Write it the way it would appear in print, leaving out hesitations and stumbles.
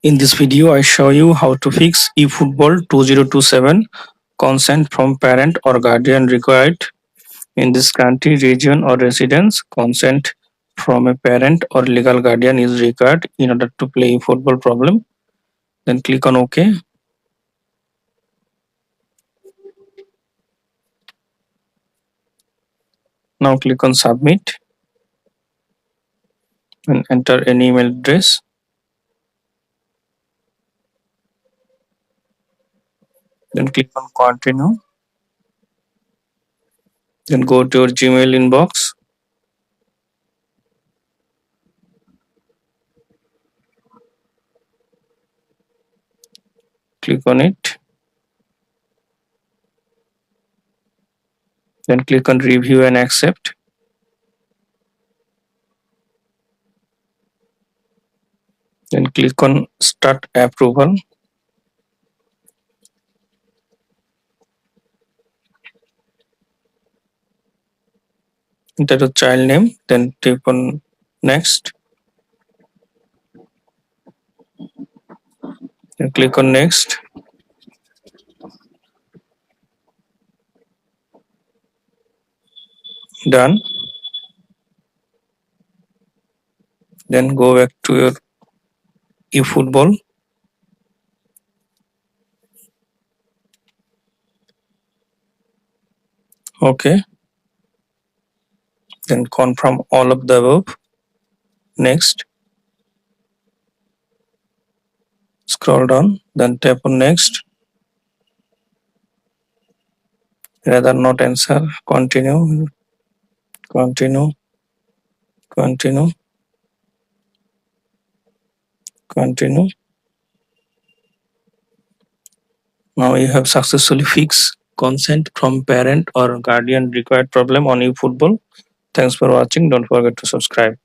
In this video, I show you how to fix eFootball 2027 consent from parent or guardian required in this country, region or residence. Consent from a parent or legal guardian is required in order to play eFootball problem. Then click on OK. Now click on Submit and enter an email address. Then click on Continue. Then go to your Gmail inbox. Click on it. Then click on Review and Accept. Then click on Start Approval. Enter the child name. Then tap on Next. Then click on Next. Done. Then go back to your eFootball. Okay. Then confirm all of the above. Next. Scroll down. Then tap on Next. Rather not answer. Continue. Continue. Continue. Continue. Now you have successfully fixed consent from parent or guardian required problem on eFootball. Thanks for watching. Don't forget to subscribe.